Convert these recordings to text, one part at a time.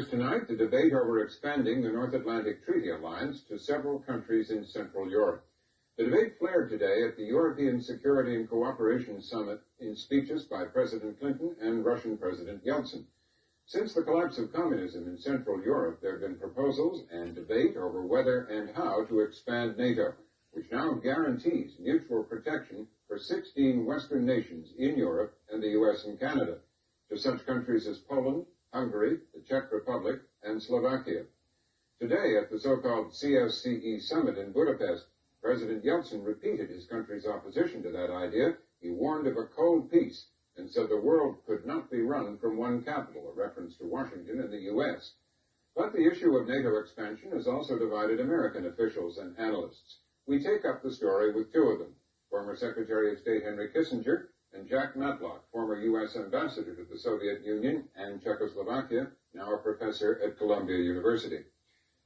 continues tonight the debate over expanding the North Atlantic Treaty Alliance to several countries in Central Europe. The debate flared today at the European Security and Cooperation Summit in speeches by President Clinton and Russian President Yeltsin. Since the collapse of communism in Central Europe, there have been proposals and debate over whether and how to expand NATO, which now guarantees mutual protection for 16 Western nations in Europe and the U.S. and Canada, to such countries as Poland, Hungary, the Czech Republic, and Slovakia. Today, at the so-called CSCE summit in Budapest, President Yeltsin repeated his country's opposition to that idea. He warned of a cold peace and said the world could not be run from one capital, a reference to Washington and the U.S. But the issue of NATO expansion has also divided American officials and analysts. We take up the story with two of them, former Secretary of State Henry Kissinger and Jack Matlock, former U.S. ambassador to the Soviet Union and Czechoslovakia, now a professor at Columbia University.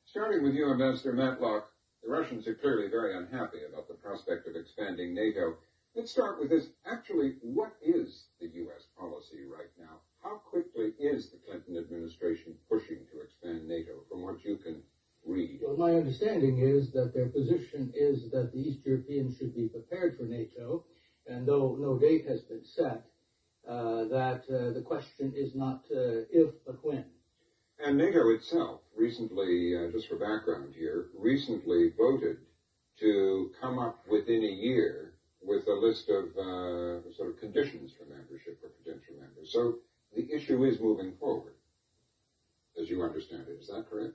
Starting with you, Ambassador Matlock, the Russians are clearly very unhappy about the prospect of expanding NATO. Let's start with this. Actually, what is the U.S. policy right now? How quickly is the Clinton administration pushing to expand NATO, from what you can read? Well, my understanding is that their position is that the East Europeans should be prepared for NATO, and though no date has been set, the question is not if, but when. And NATO itself recently, just for background here, recently voted to come up within a year with a list of sort of conditions for membership for potential members. So the issue is moving forward, as you understand it. Is that correct?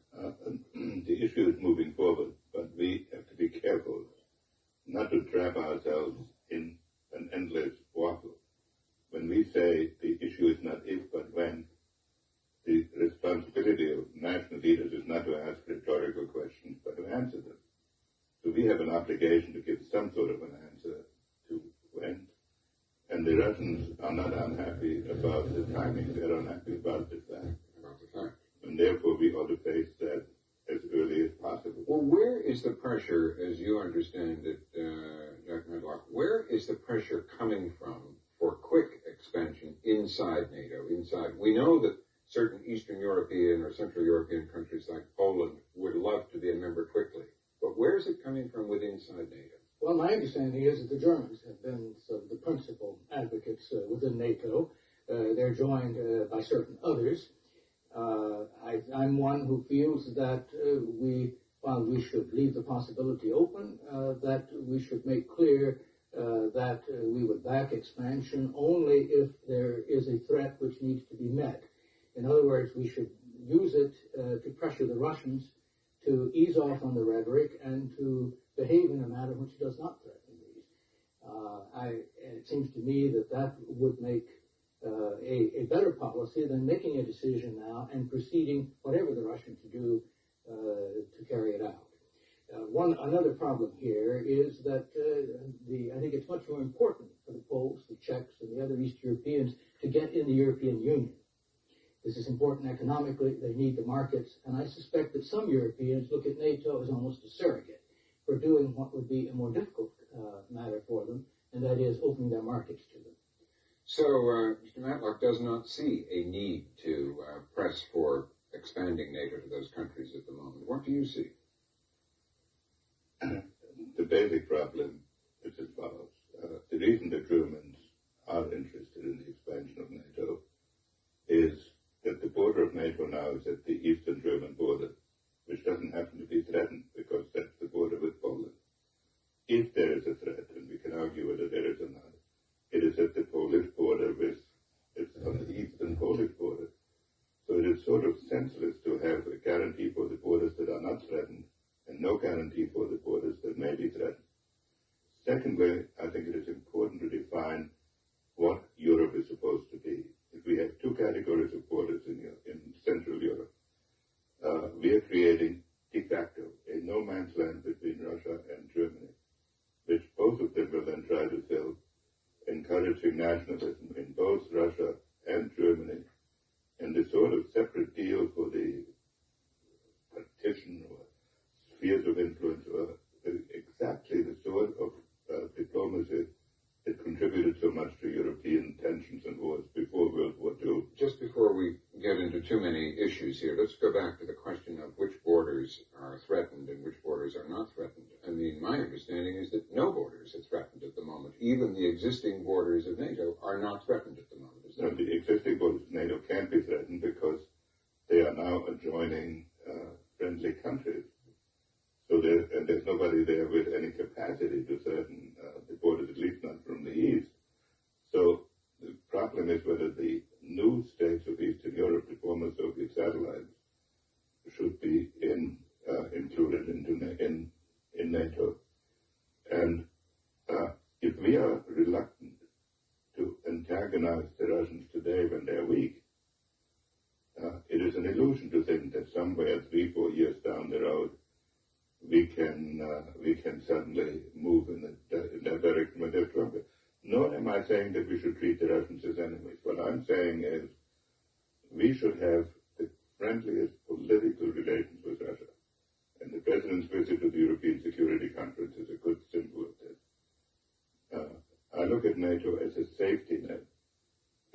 The issue is moving forward, but we have to be careful not to trap ourselves in an endless waffle. When we say the issue is not if, but when, the responsibility of national leaders is not to ask rhetorical questions, but to answer them. So we have an obligation to give some sort of an answer to when. And the Russians are not unhappy about the timing. They're unhappy about the fact. And therefore we ought to face that as early as possible. Well, where is the pressure, as you understand it, Jack Matlock, where is the pressure coming from for quick expansion inside NATO? We know that certain Eastern European or Central European countries like Poland would love to be a member quickly. But where is it coming from inside NATO? Well, my understanding is that the Germans have been sort of the principal advocates within NATO. They're joined by certain others. I'm one who feels that while we should leave the possibility open, that we should make clear that we would back expansion only if there is a threat which needs to be met. In other words, we should use it to pressure the Russians to ease off on the rhetoric and to behave in a manner which does not threaten these. It seems to me that would make a better policy than making a decision now and proceeding, whatever the Russians do, to carry it out. Another problem here is that I think it's much more important for the Poles, the Czechs, and the other East Europeans to get in the European Union. This is important economically. They need the markets. And I suspect that some Europeans look at NATO as almost a surrogate for doing what would be a more difficult matter for them, and that is opening their markets to them. So Mr. Matlock does not see a need to press for expanding NATO to those countries at the moment. What do you see? The basic problem is as follows. The reason the Germans are interested in the expansion of NATO is that the border of NATO now is at the eastern German border, which doesn't happen to be threatened because that's the border with Poland. If there is a threat, and we can argue whether there is or not, it is at the Polish border it's on the eastern Polish border. So it is sort of senseless to have a guarantee for the borders that are not threatened and no guarantee for the borders that may be threatened. Secondly, I think it is important to define what Europe is supposed to be. If we have two categories of borders in Central Europe, we are creating de facto a no man's land between Russia and Germany, which both of them will then try to fill, encouraging nationalism in both Russia and Germany, and the sort of separate deal for the partition or spheres of influence were exactly the sort of diplomacy that contributed so much to European tensions and wars before World War II. Just before we get into too many issues here. Let's go back to the question of which borders are threatened and which borders are not threatened. I mean, my understanding is that no borders are threatened at the moment. Even the existing borders of NATO are not threatened at the moment. Is that No, the existing borders of NATO can't be threatened because they are now adjoining friendly countries. So there's nobody there with any capacity to threaten the borders, at least not from the east. So the problem is whether the new states of Eastern Europe, the former Soviet satellites, should be included in NATO. And if we are reluctant to antagonize the Russians today when they're weak, it is an illusion to think that somewhere 3-4 years down the road we can suddenly move in that direction when they're stronger. Nor am I saying that we should treat the Russians as enemies. What I'm saying is we should have the friendliest political relations with Russia. And the President's visit to the European Security Conference is a good symbol of this. I look at NATO as a safety net,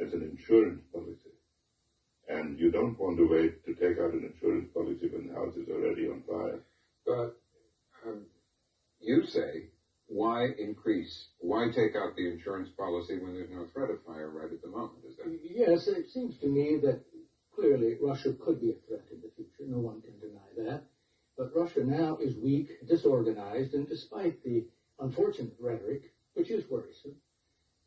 as an insurance policy. And you don't want to wait to take out an insurance policy when the house is already on fire. But you say, why take out the insurance policy when there's no threat of fire right at the moment? Is that? Yes, it seems to me that clearly Russia could be a threat in the future. No one can deny that. But Russia now is weak, disorganized, and despite the unfortunate rhetoric, which is worrisome,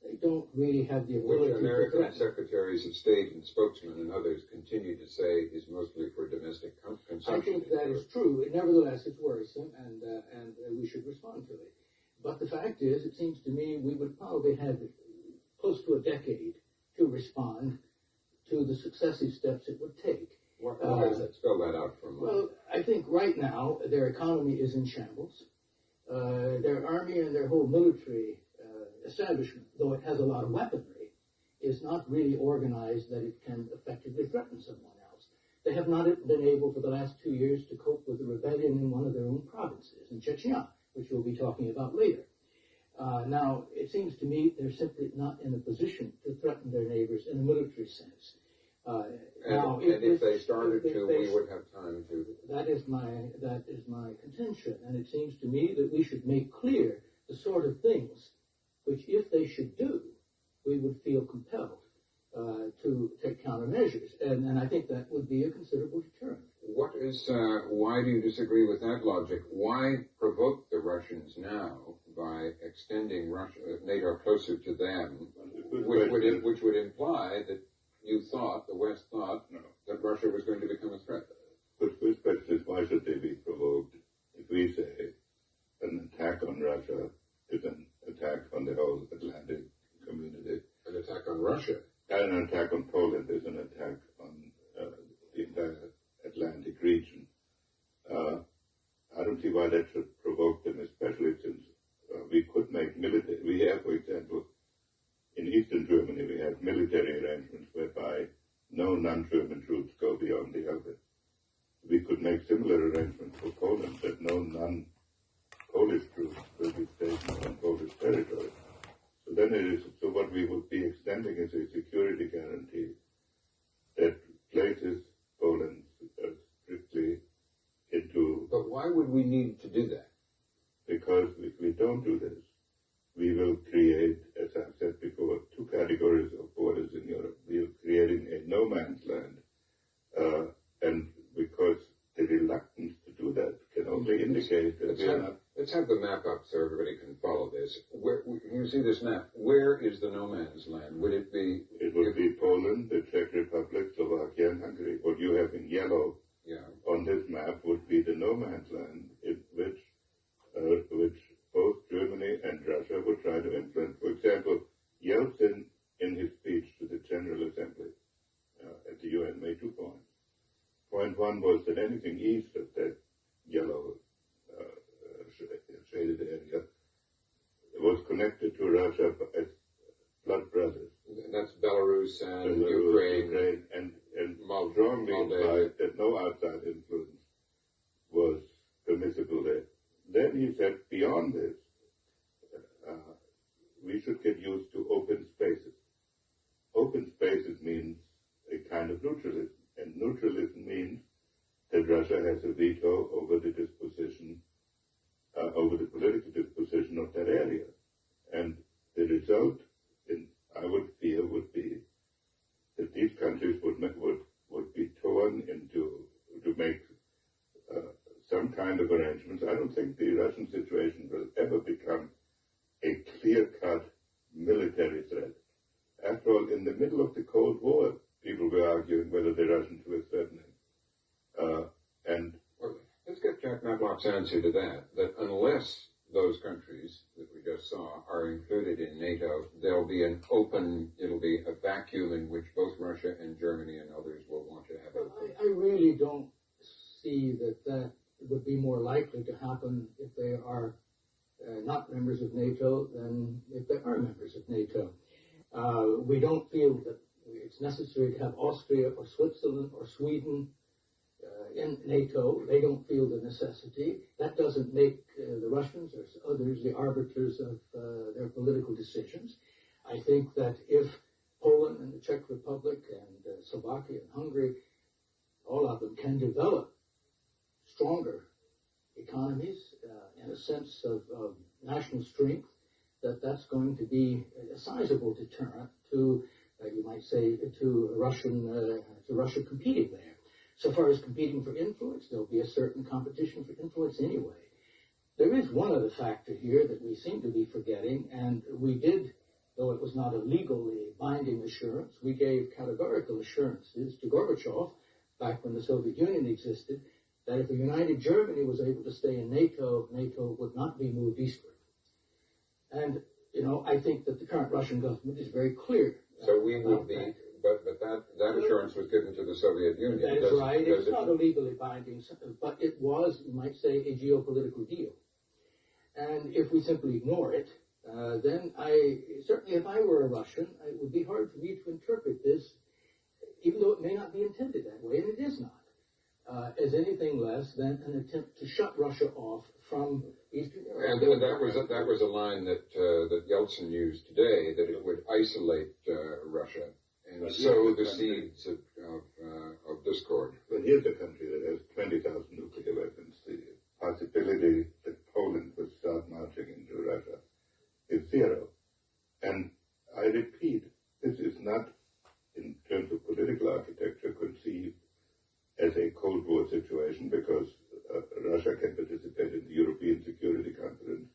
they don't really have the ability which American to threaten. secretaries of state and spokesmen and others continue to say is mostly for domestic consumption. I think that is true. Nevertheless, it's worrisome, and we should respond to it. But the fact is, it seems to me we would probably have close to a decade to respond to the successive steps it would take. What is it? Spell that out for a moment. Well, I think right now their economy is in shambles. Their army and their whole military establishment, though it has a lot of weaponry, is not really organized that it can effectively threaten someone else. They have not been able for the last 2 years to cope with the rebellion in one of their own provinces, in Chechnya, which we'll be talking about later. Now, it seems to me they're simply not in a position to threaten their neighbors in a military sense. If they started to, we would have time to. That is my contention, and it seems to me that we should make clear the sort of things which, if they should do, we would feel compelled to take countermeasures, and I think that would be a considerable deterrent. Why do you disagree with that logic? Why provoke the Russians now by extending NATO closer to them, which would imply that the West thought, that Russia was going to become a threat? The first question is, why should they be provoked? If we say an attack on Russia is an attack on the whole Atlantic community. An attack on Russia? And an attack on Poland is an attack on the entire Atlantic region. I don't see why that should provoke them, especially since we could make military. We have, for example, in Eastern Germany, we have military arrangements whereby no non-German troops go beyond the Elbe. We could make similar arrangements for Poland, that no non-Polish troops will be stationed on Polish territory. So what we would be extending is a security guarantee that places Poland strictly into. But why would we need to do that? Because if we don't do this, we will create, as I've said before, two categories of borders in Europe. We are creating a no man's land, and because the reluctance to do that can only indicate that we are not. Let's have the map up so everybody can follow this. Can you see this map? Where is the no man's land? Would it be? It would be Poland, the Czech Republic, Slovakia, and Hungary. What you have in yellow on this map would be the no man's land, in which both Germany and Russia would try to influence. For example, Yeltsin, in his speech to the General Assembly at the UN, made 2 points. Point one was that anything east of that yellow shaded area was connected to Russia as blood brothers. That's Belarus and Ukraine and strongly implied that no outside influence was permissible there. Then he said, beyond this, we should get used to open spaces. Open spaces means a kind of neutralism. And neutralism means that Russia has a veto over the disposition, over the political disposition of that area. And the result, I would fear, would be that these countries would be torn into to make some kind of arrangements. I don't think the Russian situation will ever become a clear-cut military threat. After all, in the middle of the Cold War, people were arguing whether the Russians were threatening. Well, let's get Jack Matlock's answer to that unless those countries that we just saw are included in NATO, it'll be a vacuum in which both Russia and Germany and others will want to have a... I really don't see that would be more likely to happen if they are not members of NATO than if they are members of NATO. We don't feel that it's necessary to have Austria or Switzerland or Sweden in NATO. They don't feel the necessity. That doesn't make the Russians or others the arbiters of their political decisions. I think that if Poland and the Czech Republic and Slovakia and Hungary, all of them can develop stronger economies and a sense of national strength, that's going to be a sizable deterrent to, you might say, to Russia competing there. So far as competing for influence, there'll be a certain competition for influence anyway. There is one other factor here that we seem to be forgetting, and we did, though it was not a legally binding assurance, we gave categorical assurances to Gorbachev back when the Soviet Union existed, that if a united Germany was able to stay in NATO, NATO would not be moved eastward. And, I think that the current Russian government is very clear. So we would be, but that assurance was given to the Soviet Union. That is right. It's not a legally binding, but it was, you might say, a geopolitical deal. And if we simply ignore it, then certainly if I were a Russian, it would be hard for me to interpret this, even though it may not be intended that way, and it is not, as anything less than an attempt to shut Russia off from Eastern Europe. And that was a line that Yeltsin used today, that it would isolate Russia and sow the seeds of discord. But here's a country that has 20,000 nuclear weapons. The possibility that Poland would start marching into Russia is zero. And I repeat, this is not, in terms of political architecture, conceived as a Cold War situation, because Russia can participate in the European Security Conference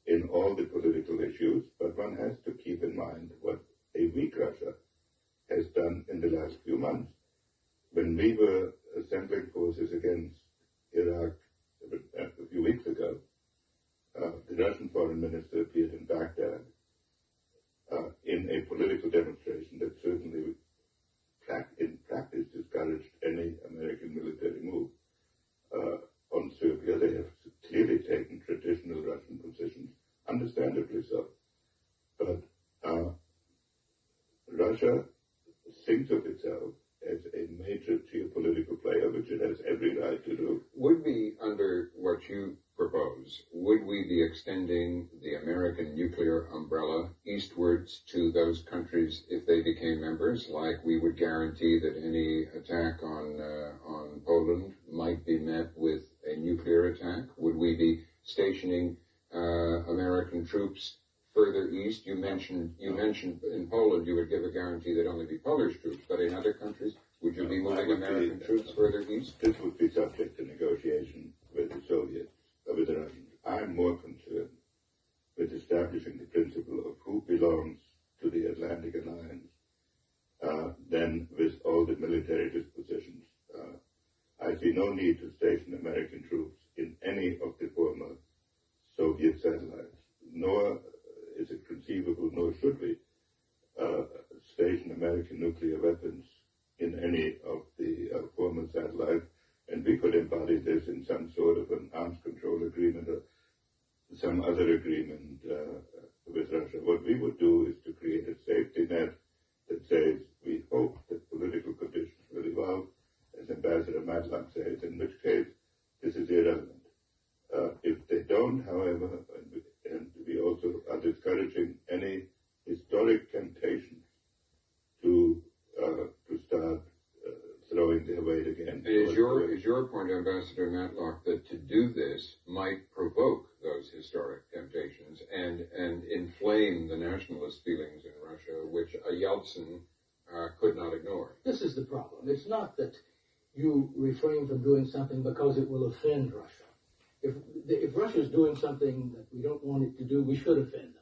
in all the political issues, but one has to keep in mind what a weak Russia has done in the last few months. When we were assembling forces against Iraq a few weeks ago, the Russian foreign minister appeared in Baghdad in a political demonstration that certainly in practice discouraged any American military move on Serbia. They have clearly taken traditional Russian positions, understandably so. But Russia thinks of itself as a major geopolitical player, which it has every right to do. Would we, under what you propose, would we be extending the American nuclear umbrella eastwards to those countries if they became members, like we would guarantee that any attack on Poland might be met with a nuclear attack? Would we be stationing American troops further east? You mentioned in Poland you would give a guarantee that only be Polish troops, but in other countries, would you be moving American troops further east? This would be subject to negotiation with the Soviets, with the Russians. I'm more concerned with establishing the principle of who belongs to the Atlantic Alliance than with all the military dispositions. I see no need to station American troops in any of the former Soviet satellites, nor is it conceivable, nor should we, station American nuclear weapons in any of the former satellites. And we could embody this in some sort of an arms control agreement or some other agreement with Russia. What we would do is to create a safety net that says we hope that political conditions will evolve, as Ambassador Matlock says, in which case this is irrelevant. If they don't, however, and we also are discouraging any historic temptation to start your point, Ambassador Matlock, that to do this might provoke those historic temptations and inflame the nationalist feelings in Russia, which a Yeltsin could not ignore? This is the problem. It's not that you refrain from doing something because it will offend Russia. If Russia is doing something that we don't want it to do, we should offend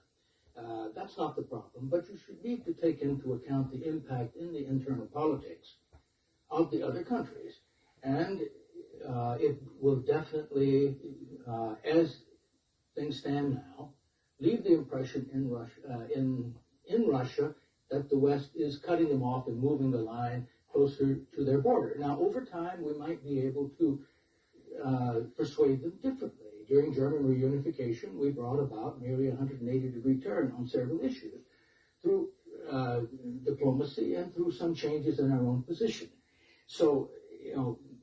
them. That's not the problem. But you should need to take into account the impact in the internal politics of the other countries. And it will definitely, as things stand now, leave the impression in Russia that the West is cutting them off and moving the line closer to their border. Now, over time, we might be able to persuade them differently. During German reunification, we brought about nearly a 180-degree turn on several issues through diplomacy and through some changes in our own position. So,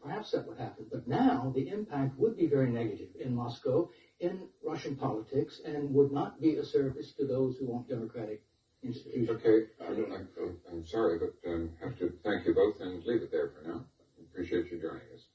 perhaps that would happen. But now the impact would be very negative in Moscow, in Russian politics, and would not be a service to those who want democratic institutions. Okay, I'm sorry, but I have to thank you both and leave it there for now. Appreciate you joining us.